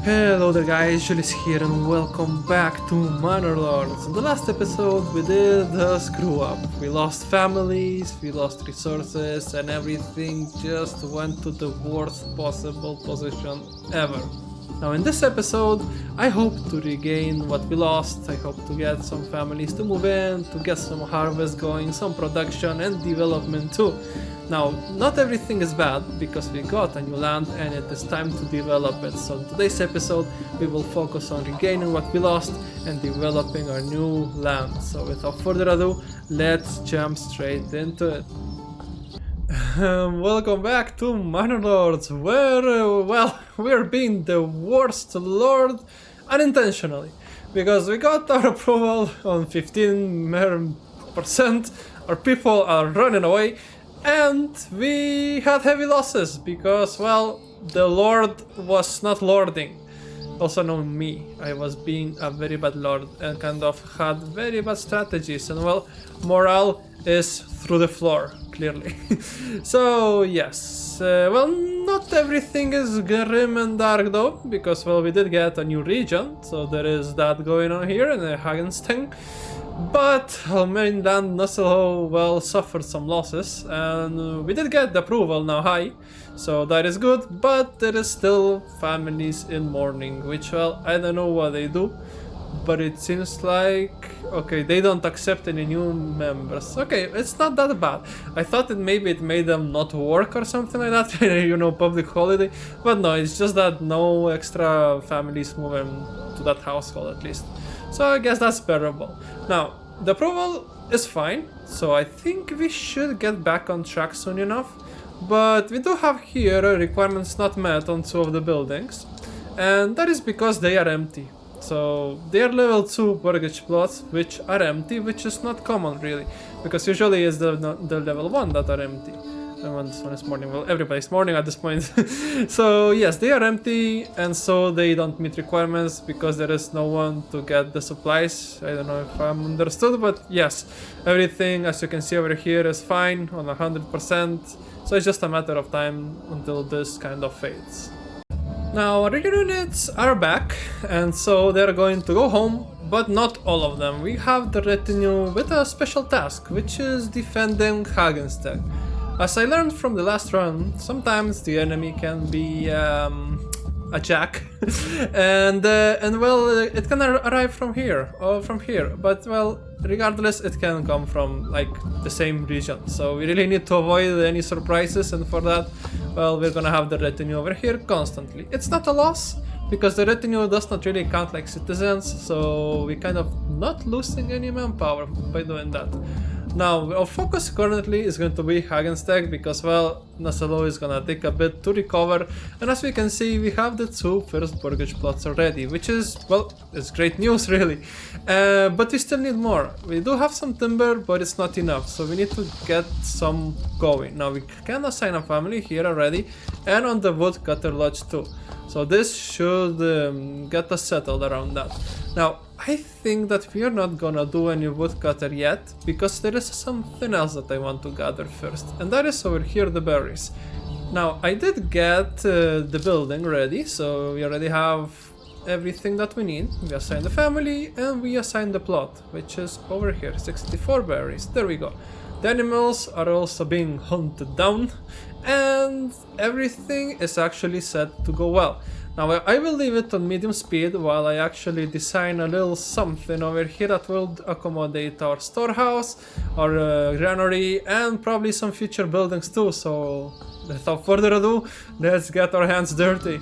Hello there guys, Julius here and welcome back to Manor Lords. In the last episode we did a screw up. We lost families, we lost resources and everything just went to the worst possible position ever. Now in this episode I hope to regain what we lost. I hope to get some families to move in, to get some harvest going, some production and development too. Now, not everything is bad, because we got a new land and it is time to develop it. So in today's episode, we will focus on regaining what we lost and developing our new land. So without further ado, let's jump straight into it. Welcome back to Manor Lords, where, we're being the worst lord unintentionally. Because we got our approval on 15%, our people are running away. And we had heavy losses because, well, the lord was not lording. Also known me. I was being a very bad lord and kind of had very bad strategies. And, well, morale is through the floor, clearly. So, yes. Well, not everything is grim and dark though, because, well, we did get a new region. So there is that going on here in Hagensteig. But our mainland Nussleohe, well, suffered some losses, and we did get the approval now high, so that is good, but there is still families in mourning, which, well, I don't know what they do, but it seems like, okay, they don't accept any new members. Okay, it's not that bad. I thought maybe it made them not work or something like that, you know, public holiday, but no, it's just that no extra families moving to that household at least. So I guess that's bearable. Now, the approval is fine, so I think we should get back on track soon enough. But we do have here requirements not met on two of the buildings, and that is because they are empty. So they are level 2 mortgage plots which are empty, which is not common really, because usually it's the level 1 that are empty. And this one is morning, well, everybody's morning at this point. So yes, they are empty, and so they don't meet requirements because there is no one to get the supplies. I don't know if I'm understood, but yes, everything as you can see over here is fine on 100%. So it's just a matter of time until this kind of fades. Now our units are back, and so they're going to go home, but not all of them. We have the retinue with a special task, which is defending Hagensteig. As I learned from the last run, sometimes the enemy can be a jack, and well, it can arrive from here or from here, but well, regardless, it can come from like the same region. So we really need to avoid any surprises, and for that, well, we're gonna have the retinue over here constantly. It's not a loss, because the retinue does not really count like citizens, so we kind of not losing any manpower by doing that. Now, our focus currently is going to be Hagensteig because, well, Nussleohe is gonna take a bit to recover, and as we can see, we have the two first mortgage plots already, which is, well, it's great news really. But we still need more. We do have some timber, but it's not enough, so we need to get some going. Now, we can assign a family here already, and on the woodcutter lodge too. So this should get us settled around that. Now, I think that we are not gonna do any woodcutter yet, because there is something else that I want to gather first, and that is over here, the berries. Now, I did get the building ready, so we already have everything that we need. We assigned the family, and we assigned the plot, which is over here, 64 berries. There we go. The animals are also being hunted down, and everything is actually set to go well. Now I will leave it on medium speed while I actually design a little something over here that will accommodate our storehouse, our granary, and probably some future buildings too. So without further ado, let's get our hands dirty.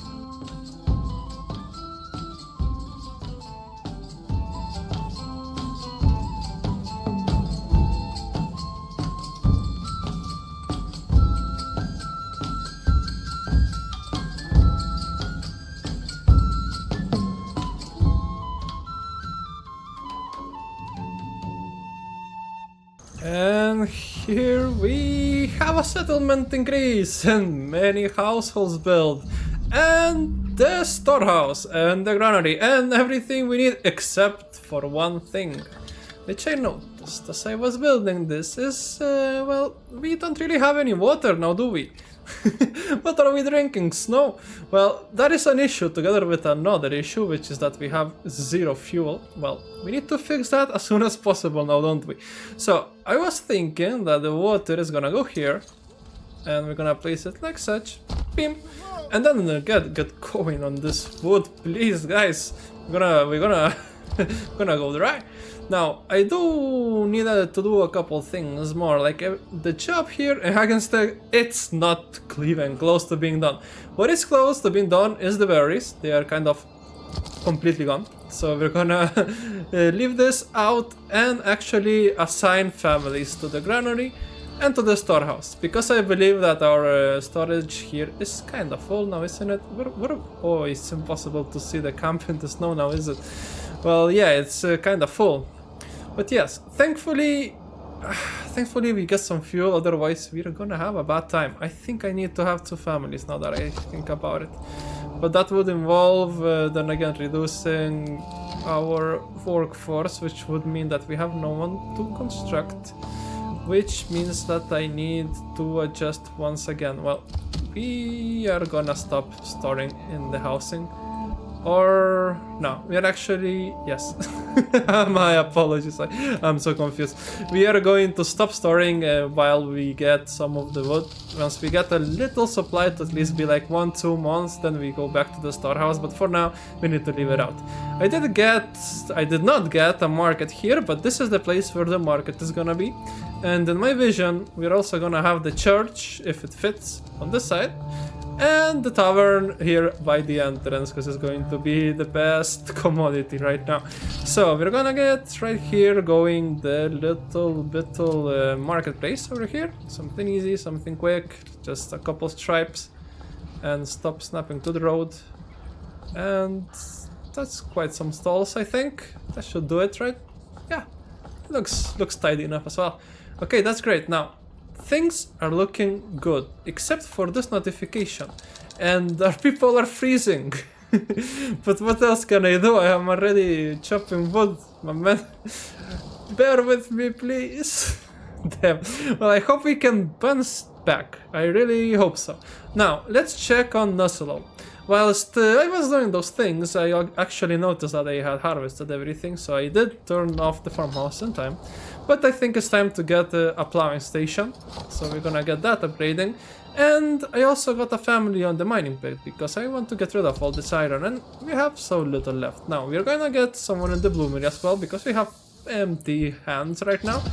And here we have a settlement increase and many households built, and the storehouse and the granary and everything we need except for one thing, which I noticed as I was building this is, well, we don't really have any water now, do we? What are we drinking? Snow? Well, that is an issue together with another issue, which is that we have 0 fuel. Well, we need to fix that as soon as possible now, don't we? So, I was thinking that the water is gonna go here, and we're gonna place it like such. Beam! And then get going on this wood, please, guys. We're gonna gonna go dry. Now, I do need to do a couple things more, like the job here in Hagensteig, it's not even close to being done. What is close to being done is the berries. They are kind of completely gone. So we're gonna leave this out and actually assign families to the granary and to the storehouse, because I believe that our storage here is kind of full now, isn't it? Oh, it's impossible to see the camp in the snow now, is it? Well, yeah, it's kind of full. But yes, thankfully we get some fuel, otherwise we're gonna have a bad time. I think I need to have 2 families now that I think about it. But that would involve, then again, reducing our workforce, which would mean that we have no one to construct. Which means that I need to adjust once again. Well, we are gonna stop storing in the housing. Or no, we are actually, yes. My apologies, I'm so confused. We are going to stop storing while we get some of the wood. Once we get a little supply to at least be like 1-2 months, then we go back to the storehouse. But for now, we need to leave it out. I did not get a market here, but this is the place where the market is gonna be. And in my vision, we're also gonna have the church, if it fits, on this side. And the tavern here by the entrance, because it's going to be the best commodity right now. So we're gonna get right here going the little marketplace over here. Something easy, something quick, just a couple stripes and stop snapping to the road. And that's quite some stalls, I think. That should do it, right? Yeah, it looks tidy enough as well. Okay, that's great. Now, things are looking good, except for this notification. And our people are freezing. But what else can I do? I am already chopping wood, my man. Bear with me, please. Damn. Well, I hope we can bounce back. I really hope so. Now, let's check on Nussleohe. Whilst I was doing those things, I actually noticed that I had harvested everything, so I did turn off the farmhouse in time. But I think it's time to get a plowing station, so we're gonna get that upgrading. And I also got a family on the mining pit, because I want to get rid of all this iron, and we have so little left. Now, we're gonna get someone in the bloomery as well, because we have empty hands right now.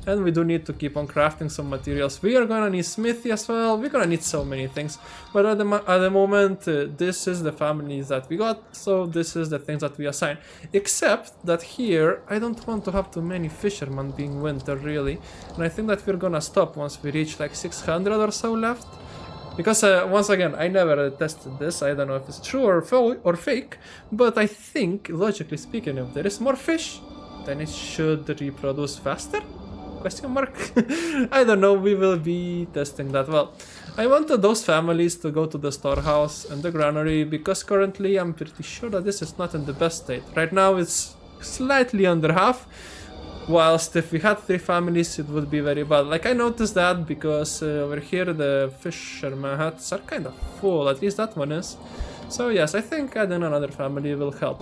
And we do need to keep on crafting some materials. We are gonna need smithy as well. We're gonna need so many things. But at the moment, this is the families that we got. So this is the things that we assign. Except that here, I don't want to have too many fishermen being winter, really. And I think that we're gonna stop once we reach like 600 or so left. Because once again, I never tested this. I don't know if it's true or fake. But I think, logically speaking, if there is more fish, then it should reproduce faster? Question mark? I don't know, we will be testing that. Well, I wanted those families to go to the storehouse and the granary, because currently I'm pretty sure that this is not in the best state. Right now it's slightly under half, whilst if we had 3 families it would be very bad. Like I noticed that because over here the fisherman huts are kind of full, at least that one is. So yes, I think adding another family will help.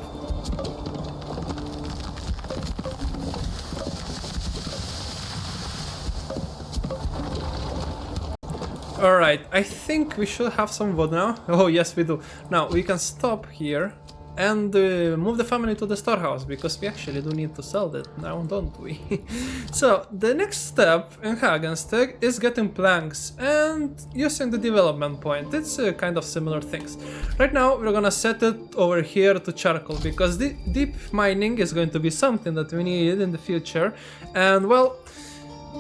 Alright, I think we should have some wood now. Oh yes, we do. Now, we can stop here and move the family to the storehouse, because we actually do need to sell it now, don't we? So, the next step in Hagensteig is getting planks and using the development point. It's kind of similar things. Right now, we're gonna set it over here to charcoal, because the deep mining is going to be something that we need in the future. And well,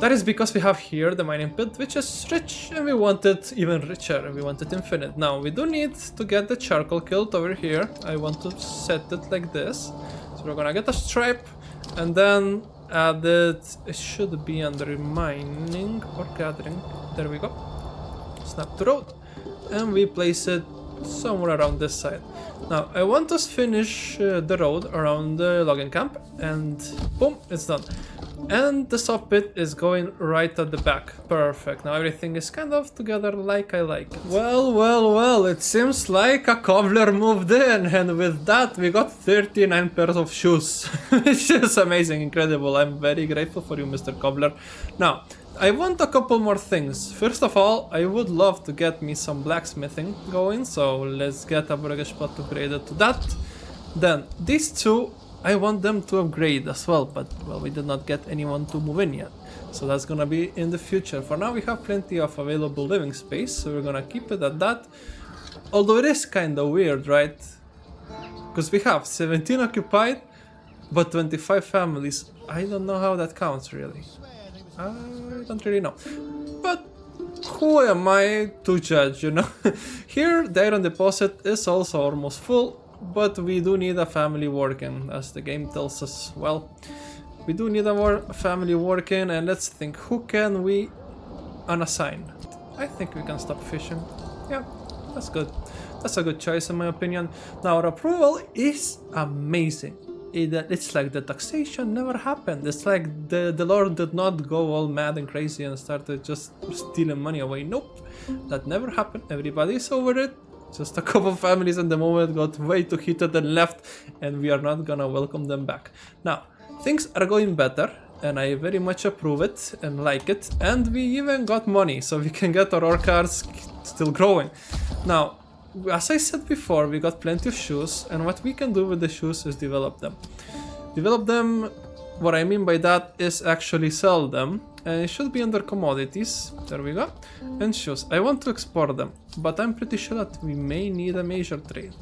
that is because we have here the mining pit, which is rich, and we want it even richer, we want it infinite. Now, we do need to get the charcoal killed over here. I want to set it like this. So we're gonna get a stripe, and then add it. It should be under mining or gathering. There we go. Snap to road. And we place it somewhere around this side. Now, I want to finish the road around the logging camp, and boom, it's done. And the saw pit is going right at the back. Perfect. Now everything is kind of together like I like. Well, it seems like a cobbler moved in, and with that we got 39 pairs of shoes. Which is amazing, incredible. I'm very grateful for you, Mr. Cobbler. Now, I want a couple more things. First of all, I would love to get me some blacksmithing going, so let's get a burger spot upgraded to that. Then, these two, I want them to upgrade as well, but well, we did not get anyone to move in yet. So that's gonna be in the future. For now we have plenty of available living space, so we're gonna keep it at that. Although it is kinda weird, right? Because we have 17 occupied, but 25 families. I don't know how that counts really. I don't really know. But who am I to judge, you know? Here the iron deposit is also almost full. But we do need a family working, as the game tells us. Well, we do need a more family working, and let's think, who can we unassign? I think we can stop fishing. Yeah, that's good. That's a good choice in my opinion. Now our approval is amazing. It's like the taxation never happened. It's like the Lord did not go all mad and crazy and started just stealing money away. Nope, that never happened. Everybody's over it. Just a couple families at the moment got way too heated and left, and we are not gonna welcome them back. Now, things are going better, and I very much approve it and like it, and we even got money, so we can get our cards still growing. Now, as I said before, we got plenty of shoes, and what we can do with the shoes is develop them. Develop them, what I mean by that is actually sell them. And it should be under commodities, there we go, and shoes. I want to export them, but I'm pretty sure that we may need a major trade.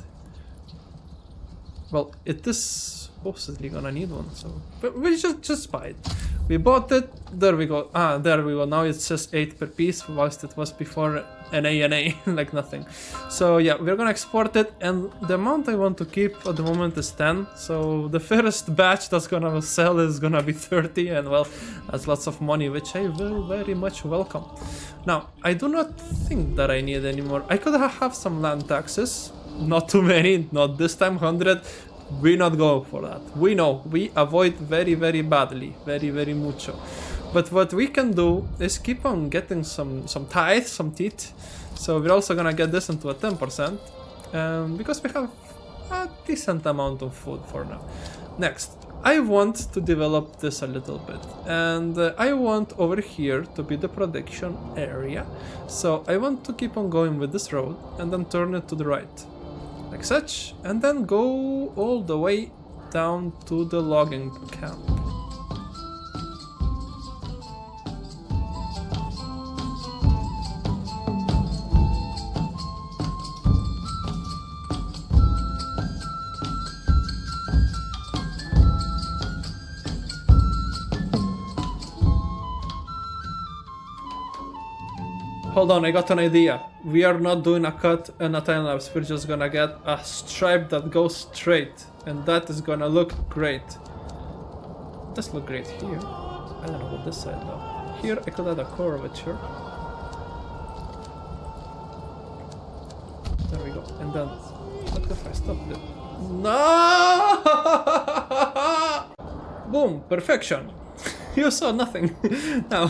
Well, it is supposedly gonna need one, so but we just buy it. We bought it, there we go, there we go, now it says 8 per piece, whilst it was before NA, like nothing. So yeah, we're gonna export it, and the amount I want to keep at the moment is 10, so the first batch that's gonna sell is gonna be 30, and well, that's lots of money, which I will very much welcome. Now, I do not think that I need any more. I could have some land taxes, not too many, not this time, 100. We not go for that. We know, we avoid very badly, very mucho. But what we can do is keep on getting some tithe, some teeth. So we're also gonna get this into a 10%, because we have a decent amount of food for now. Next, I want to develop this a little bit, and I want over here to be the production area. So I want to keep on going with this road and then turn it to the right, like such, and then go all the way down to the logging camp. Hold on, I got an idea. We are not doing a cut and a time lapse, we're just gonna get a stripe that goes straight, and that is gonna look great. It does look great here. I don't know about this side though. Here I could add a curvature. There we go, and then what if I stop it? No! Boom, perfection. You saw nothing. Now,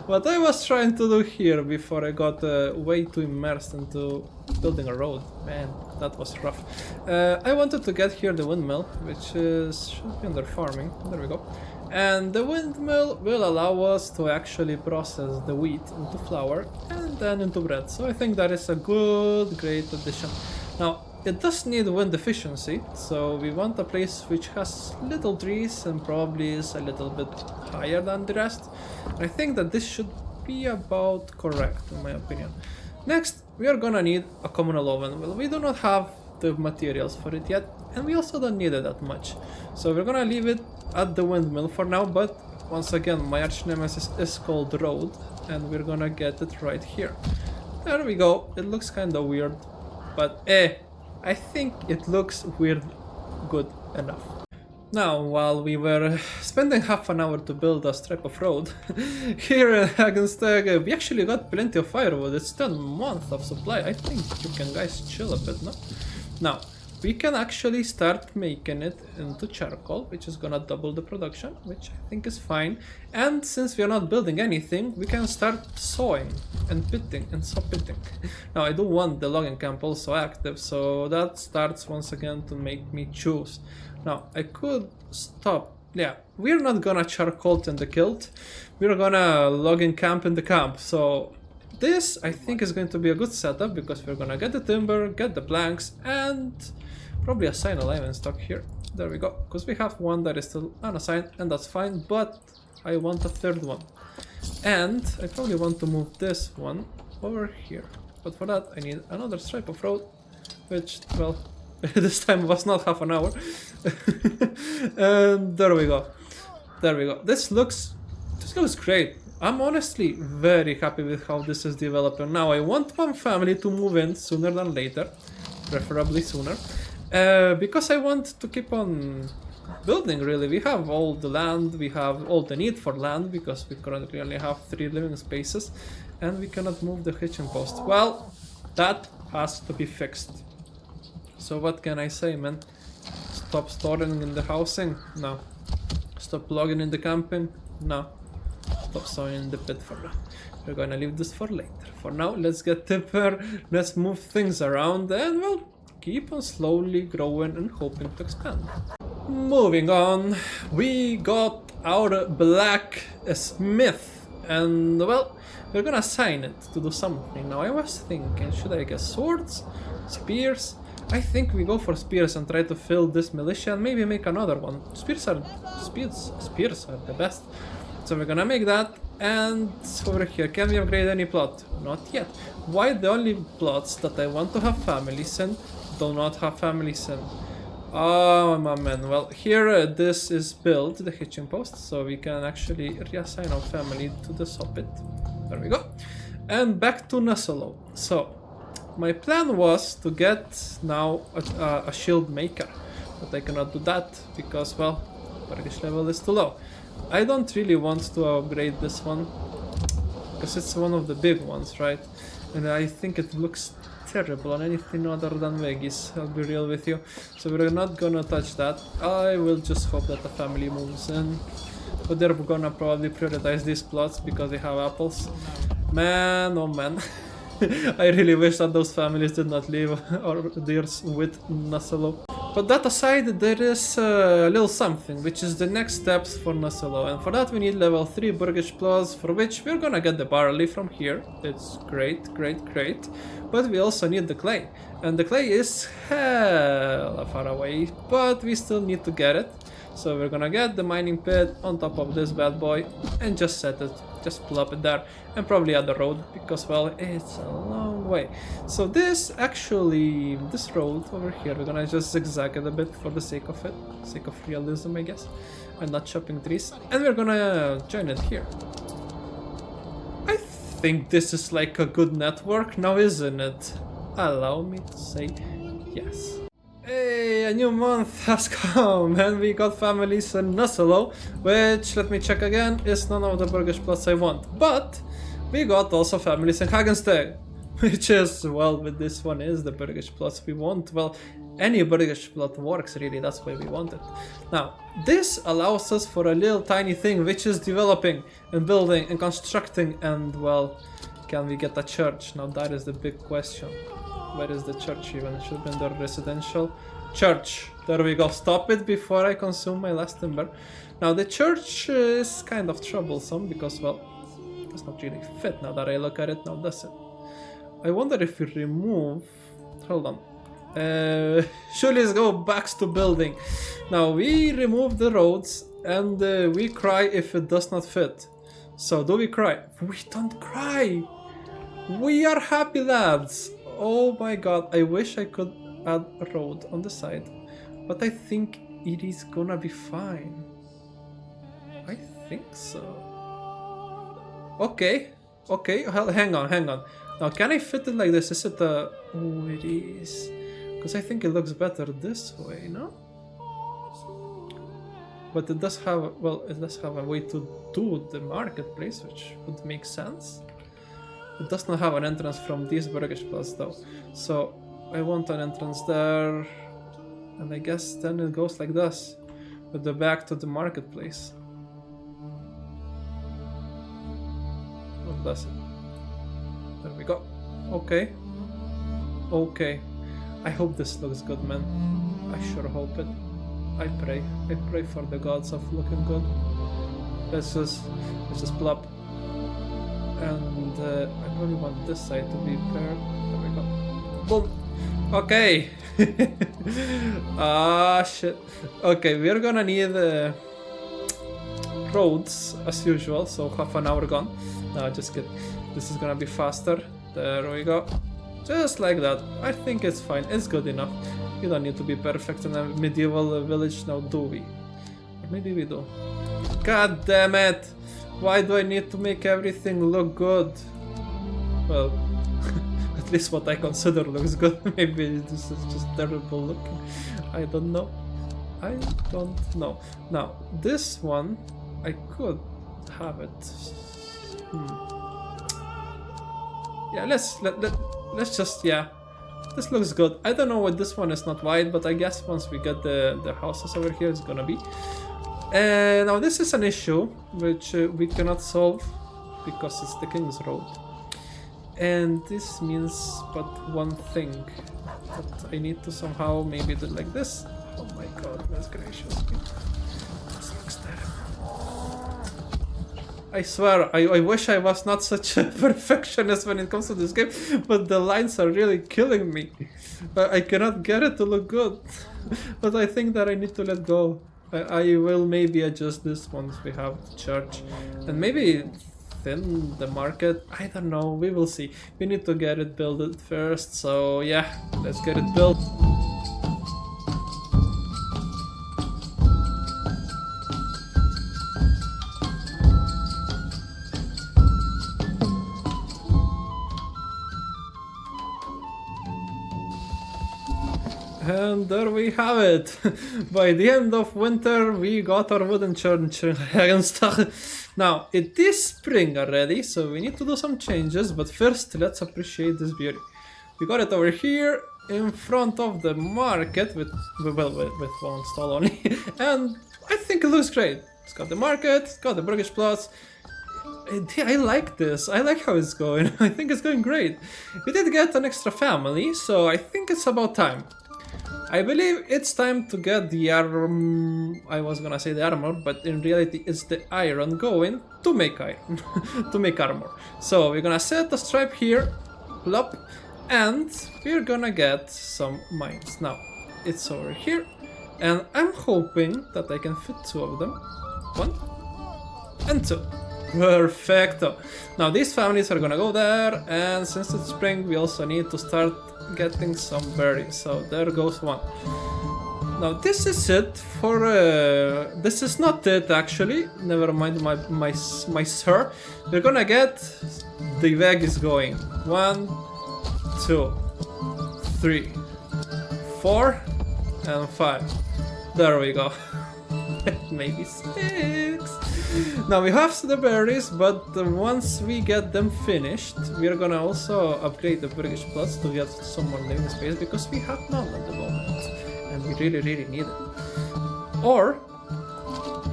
what I was trying to do here before I got way too immersed into building a road, man, that was rough. I wanted to get here the windmill, which should be under farming. There we go. And the windmill will allow us to actually process the wheat into flour and then into bread. So I think that is a great addition. Now, it does need wind efficiency, so we want a place which has little trees and probably is a little bit higher than the rest. I think that this should be about correct in my opinion. Next, we are gonna need a communal oven. Well, we do not have the materials for it yet, and we also don't need it that much. So we're gonna leave it at the windmill for now, but once again, my arch nemesis is called Road, and we're gonna get it right here. There we go. It looks kinda weird, but I think it looks weird good enough. Now, while we were spending half an hour to build a strip of road, here in Hagensteig, we actually got plenty of firewood. It's 10 months of supply. I think you can guys chill a bit, no? Now, we can actually start making it into charcoal, which is gonna double the production, which I think is fine. And since we are not building anything, we can start sawing and pitting and saw pitting. Now, I do want the logging camp also active, so that starts once again to make me choose. Now, I could stop. Yeah, we're not gonna charcoal in the kilt. We're gonna logging camp in the camp. So this, I think, is going to be a good setup because we're gonna get the timber, get the planks, and probably assign a live stock here. There we go. Because we have one that is still unassigned, and that's fine. But I want a third one. And I probably want to move this one over here. But for that, I need another stripe of road, which, well, this time was not half an hour. And there we go. There we go. This looks great. I'm honestly very happy with how this is developing. Now I want one family to move in sooner than later, preferably sooner, because I want to keep on building. Really, we have all the land, we have all the need for land because we currently only have 3 living spaces, and we cannot move the hitching post. Well, that has to be fixed. So what can I say, man? Stop storing in the housing? No. Stop logging in the camping? No. Stop sewing in the pit for now. We're gonna leave this for later. For now, let's get timber, let's move things around, and well, keep on slowly growing and hoping to expand. Moving on, we got our black smith, and well, we're gonna assign it to do something. Now I was thinking, should I get swords, spears? I think we go for spears and try to fill this militia and maybe make another one. Spears are the best. So we're gonna make that, and over here, can we upgrade any plot? Not yet. Why the only plots that I want to have families in do not have families in? Oh my man, well here this is built, the hitching post, so we can actually reassign our family to the soppit. There we go. And back to Nussleohe. So my plan was to get now a shield maker, but I cannot do that because, well, Turkish level is too low. I don't really want to upgrade this one because it's one of the big ones, right? And I think it looks terrible on anything other than veggies, I'll be real with you. So we're not gonna touch that. I will just hope that the family moves in, but they're gonna probably prioritize these plots because they have apples. Man, oh man. I really wish that those families did not leave our dears with Nussleohe. But that aside, there is a little something, which is the next steps for Nussleohe. And for that we need level 3 Burgish Plus, for which we're gonna get the barley from here. It's great. But we also need the clay. And the clay is hella far away, but we still need to get it. So we're gonna get the mining pit on top of this bad boy and just set it, just plop it there, and probably add the road because, well, it's a long way. So this road over here, we're gonna just zigzag it a bit for the sake of it, sake of realism, I guess, and not chopping trees, and we're gonna join it here. I think this is like a good network now, isn't it? Allow me to say yes. Hey, a new month has come and we got families in Nussleohe, which, let me check again, is none of the Burgish plots I want. But we got also families in Hagensteig, which is, well, with this one is the Burgish plots we want. Well, any Burgish plot works really, that's why we want it. Now, this allows us for a little tiny thing which is developing and building and constructing, and well, can we get a church? Now that is the big question. Where is the church even? It should be in the residential church. There we go. Stop it before I consume my last timber. Now the church is kind of troublesome because, well, it's not really fit now that I look at it now, does it? I wonder if we remove... Hold on. Should let's go back to building. Now we remove the roads and we cry if it does not fit. So do we cry? We don't cry. We are happy lads. Oh my god, I wish I could add a road on the side, but I think it is gonna be fine. I think so. Okay, hang on. Now can I fit it like this? Is it a... Oh, it is. Because I think it looks better this way, no? but it does have, well, it does have a way to do the marketplace, which would make sense. It does not have an entrance from this Burgerplatz though, so I want an entrance there, and I guess then it goes like this, with the back to the marketplace. What does it? There we go. Okay. Okay. I hope this looks good, man. I sure hope it. I pray for the gods of looking good. Let's just plop. And I probably want this side to be paired. There we go. Boom. Okay. Ah, shit. Okay, we're gonna need roads as usual. So half an hour gone. No, just kidding. This is gonna be faster. There we go. Just like that. I think it's fine. It's good enough. You don't need to be perfect in a medieval village now, do we? Or maybe we do. God damn it! Why do I need to make everything look good? Well, at least what I consider looks good. Maybe this is just terrible looking. I don't know. I don't know. Now, this one, I could have it. Yeah, let's just, yeah. This looks good. I don't know why this one is not wide, but I guess once we get the houses over here, it's gonna be. Now this is an issue which we cannot solve because it's the King's Road. And this means but one thing. That I need to somehow maybe do like this. Oh my god, that's gracious. This looks terrible. I swear, I wish I was not such a perfectionist when it comes to this game, but the lines are really killing me. I cannot get it to look good. But I think that I need to let go. I will maybe adjust this once we have the church. And maybe thin the market. I don't know, we will see. We need to get it built first, so yeah, let's get it built. And there we have it. By the end of winter, we got our wooden church in Hagensteig. Now, it is spring already, so we need to do some changes, but first, let's appreciate this beauty. We got it over here, in front of the market, with one stall only, and I think it looks great. It's got the market, it's got the Burgerplatz. I like this, I like how it's going, I think it's going great. We did get an extra family, so I think it's about time. I believe it's time to get the I was gonna say the armor, but in reality it's the iron going to make iron, to make armor. So we're gonna set a stripe here, plop, and we're gonna get some mines. Now, it's over here, and I'm hoping that I can fit two of them. 1 and 2. Perfecto. Now these families are gonna go there, and since it's spring, we also need to start getting some berries. So there goes one. Now this is it for. This is not it actually. Never mind, my sir. We're gonna get the veggies going. 1, 2, 3, 4, and 5. There we go. Maybe 6. Now we have the berries, but once we get them finished, we're gonna also upgrade the Burgerplatz to get some more living space, because we have none at the moment, and we really need it. Or,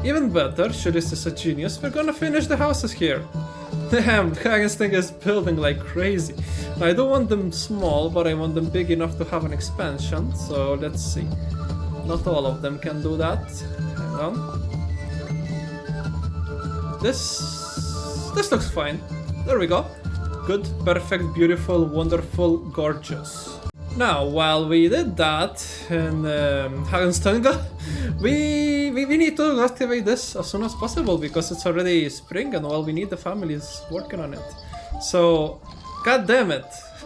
even better, should this is a genius, we're gonna finish the houses here. Damn, Hagensteig is building like crazy. I don't want them small, but I want them big enough to have an expansion, so let's see. Not all of them can do that. Hang on. This looks fine. There we go. Good, perfect, beautiful, wonderful, gorgeous. Now, while we did that in Hagensteig, we need to activate this as soon as possible, because it's already spring and well, we need the families working on it. So, god damn it.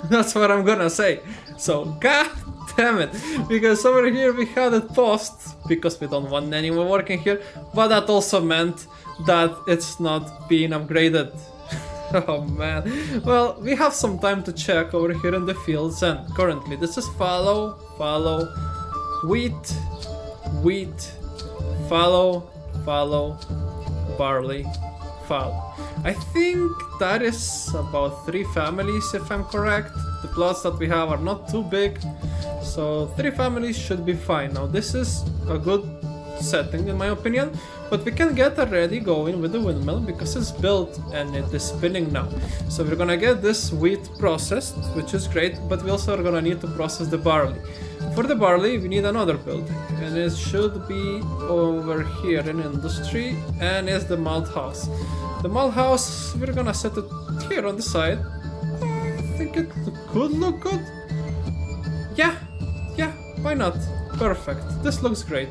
That's what I'm gonna say. So, god damn it. Because over here we had it paused, because we don't want anyone working here, but that also meant that it's not being upgraded. Oh man. Well, we have some time to check over here in the fields, and currently this is fallow, wheat, fallow, fallow, barley, fallow. I think that is about 3 families if I'm correct. The plots that we have are not too big, so 3 families should be fine. Now this is a good setting in my opinion, but we can get already going with the windmill because it's built and it is spinning now. So we're gonna get this wheat processed, which is great, but we also are gonna need to process the barley. For the barley we need another building, and it should be over here in industry, and it's the malt house. The malt house, we're gonna set it here on the side. I think it could look good. Yeah, why not? Perfect, this looks great.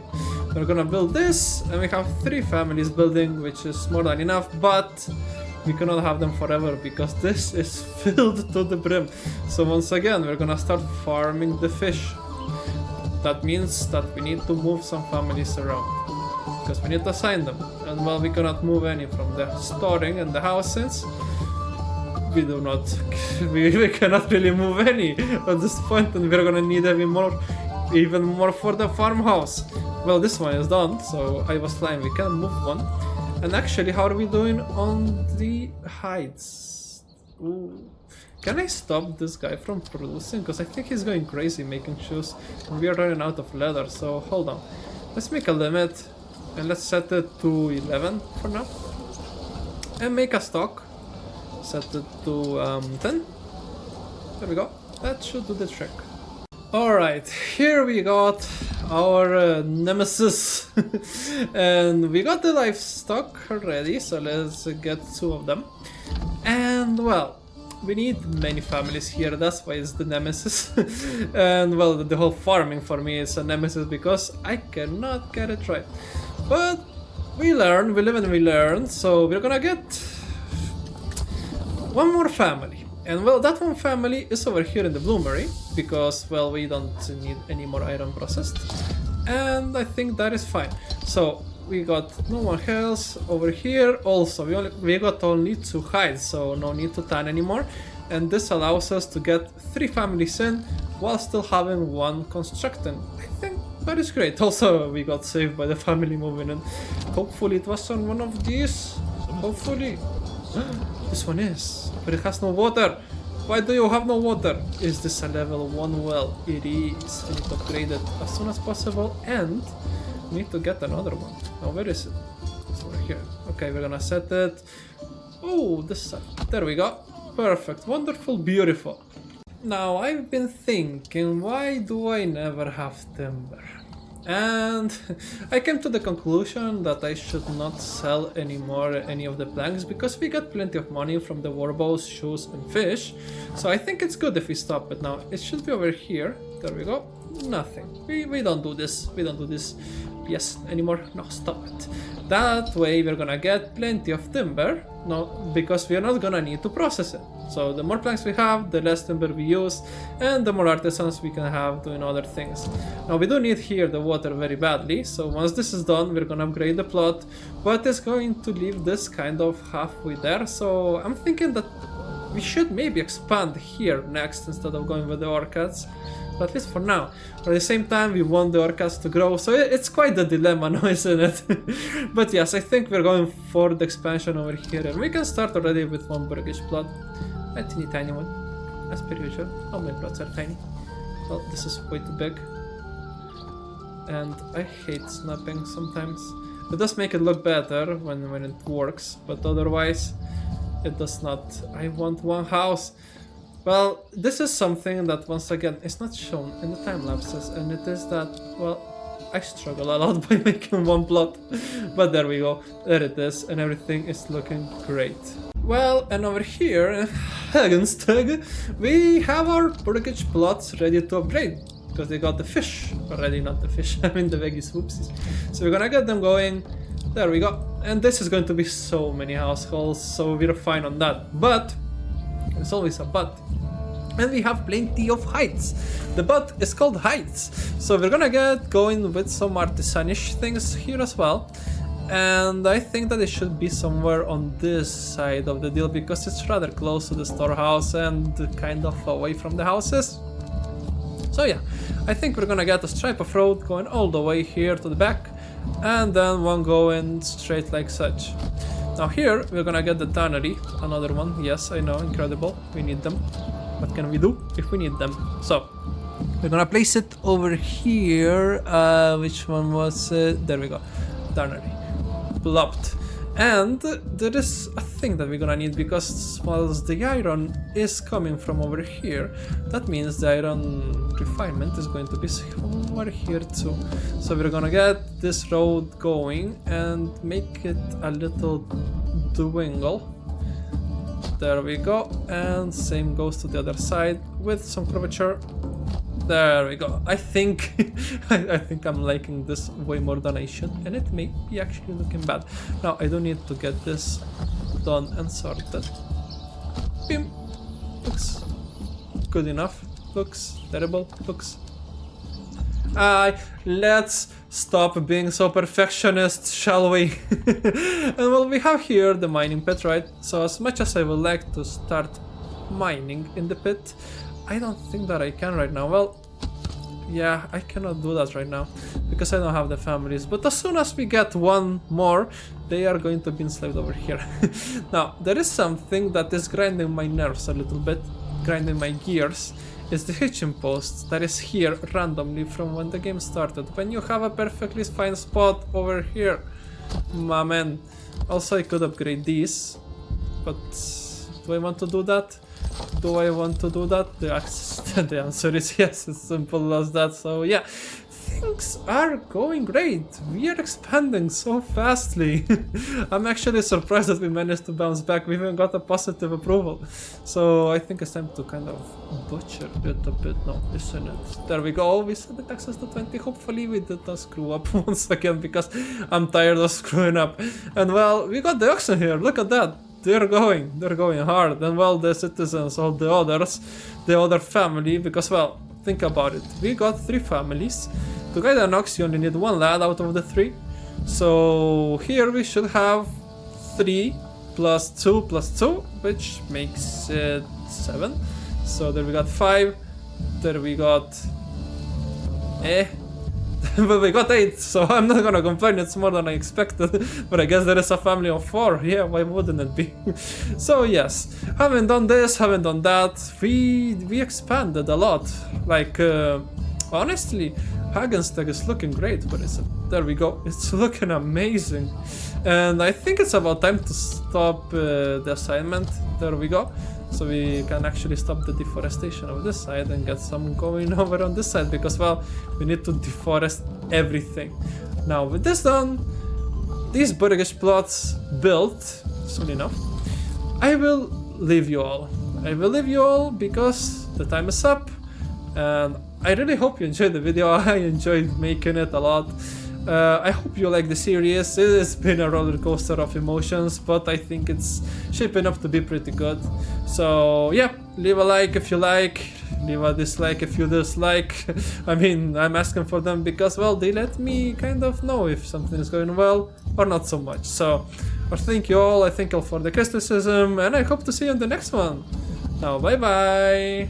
We're gonna build this, and we have 3 families building, which is more than enough, but we cannot have them forever because this is filled to the brim. So once again, we're gonna start farming the fish. That means that we need to move some families around, because we need to assign them. And well, we cannot move any from the storing and the houses. We do not, we cannot really move any at this point, and we're gonna need even more for the farmhouse. Well, this one is done, so I was lying, we can move one. And actually, how are we doing on the hides? Ooh. Can I stop this guy from producing? Because I think he's going crazy making shoes, and we are running out of leather, so hold on. Let's make a limit, and let's set it to 11 for now. And make a stock. Set it to 10. There we go. That should do the trick. Alright, here we got our nemesis. And we got the livestock already, so let's get 2 of them. And well, we need many families here, that's why it's the nemesis. And well, the whole farming for me is a nemesis because I cannot get it right. But we learn, we live and we learn, so we're gonna get 1 more family. And well, that one family is over here in the bloomery, because well, we don't need any more iron processed. And I think that is fine. So we got no one else over here. Also, we got only 2 hides, so no need to tan anymore. And this allows us to get 3 families in while still having 1 constructing. I think that is great. Also, we got saved by the family moving in. Hopefully it was on one of these. Hopefully. This one is, but it has no water. Why do you have no water? Is this a level 1 well? It is. We need to upgrade it as soon as possible, and we need to get another one. Now where is it? It's over here. Okay, we're gonna set it. Oh, this side. There we go. Perfect. Wonderful. Beautiful. Now I've been thinking, why do I never have timber? And I came to the conclusion that I should not sell anymore any of the planks, because we got plenty of money from the warbows, shoes and fish. So I think it's good if we stop it now. It should be over here. There we go. Nothing. We don't do this. We don't do this. Yes, anymore. No, stop it. That way we're gonna get plenty of timber. No, because we are not gonna need to process it. So the more planks we have, the less timber we use, and the more artisans we can have doing other things. Now we do need here the water very badly, so once this is done, we're gonna upgrade the plot, but it's going to leave this kind of halfway there. So I'm thinking that we should maybe expand here next instead of going with the orchids. But at least for now. But at the same time, we want the orchids to grow, so it's quite a dilemma now, isn't it? But yes, I think we're going for the expansion over here, and we can start already with 1 Burgish plot. A teeny tiny one, as per usual. All my plots are tiny. Well, this is way too big. And I hate snapping sometimes. It does make it look better when it works, but otherwise it does not. I want 1 house. Well, this is something that once again is not shown in the time lapses, and it is that, well, I struggle a lot by making 1 plot. But there we go, there it is, and everything is looking great. Well, and over here in Hagensteig, we have our Burgish plots ready to upgrade, because they got the fish already, not the fish, I mean the veggies, whoopsies. So we're gonna get them going. There we go. And this is going to be so many households, so we're fine on that. But there's always a but. And we have plenty of heights. The but is called heights. So we're gonna get going with some artisanish things here as well. And I think that it should be somewhere on this side of the deal, because it's rather close to the storehouse and kind of away from the houses. So yeah, I think we're gonna get a stripe of road going all the way here to the back, and then one going straight like such. Now here we're gonna get the tannery, another one. Yes, I know, incredible. We need them. What can we do if we need them? So we're gonna place it over here. Which one was it? There we go. Tannery. Plopped. And there is a thing that we're gonna need, because whilst the iron is coming from over here, that means the iron refinement is going to be somewhere here too. So we're gonna get this road going and make it a little dwindle. There we go. And same goes to the other side with some curvature. There we go. I think I think I'm liking this way more than I should, and it may be actually looking bad. Now I don't need to get this done and sorted. Bim. Looks good enough. Looks terrible. Looks. Let's stop being so perfectionist, shall we? And well, we have here the mining pit, right? So as much as I would like to start mining in the pit, I don't think that I can right now. Well, yeah, I cannot do that right now because I don't have the families. But as soon as we get one more, they are going to be enslaved over here. Now, there is something that is grinding my nerves a little bit, grinding my gears. It's the hitching post that is here randomly from when the game started. When you have a perfectly fine spot over here, my man. Also, I could upgrade these, but do I want to do that? Do I want to do that? The answer is yes, as simple as that. So yeah, things are going great. We are expanding so fastly. I'm actually surprised that we managed to bounce back. We even got a positive approval. So I think it's time to kind of butcher it a bit now, isn't it? There we go. We set the taxes to 20. Hopefully we did not screw up once again, because I'm tired of screwing up. And well, we got the auction here. Look at that. They're going hard. And well, the citizens, all the others, the other family, because well, think about it. We got 3 families. To guide an ox, you only need 1 lad out of the 3. So here we should have 3 plus 2 plus 2, which makes it 7. So there we got 5. There we got... But we got 8, so I'm not gonna complain. It's more than I expected. But I guess there is a family of 4. Yeah, why wouldn't it be? So yes, having done this, having done that, we expanded a lot. Like, honestly, Hagensteig is looking great. What is it? There we go. It's looking amazing. And I think it's about time to stop the assignment. There we go. So we can actually stop the deforestation of this side and get some going over on this side, because well, we need to deforest everything. Now with this done, these burgish plots built soon enough, I will leave you all. I will leave you all because the time is up, and I really hope you enjoyed the video. I enjoyed making it a lot. I hope you like the series. It has been a roller coaster of emotions, but I think it's shaping up to be pretty good. So yeah, leave a like if you like, leave a dislike if you dislike. I mean, I'm asking for them because well, they let me kind of know if something is going well or not so much. So I thank you all, I thank you all for the criticism, and I hope to see you in the next one. Now bye bye.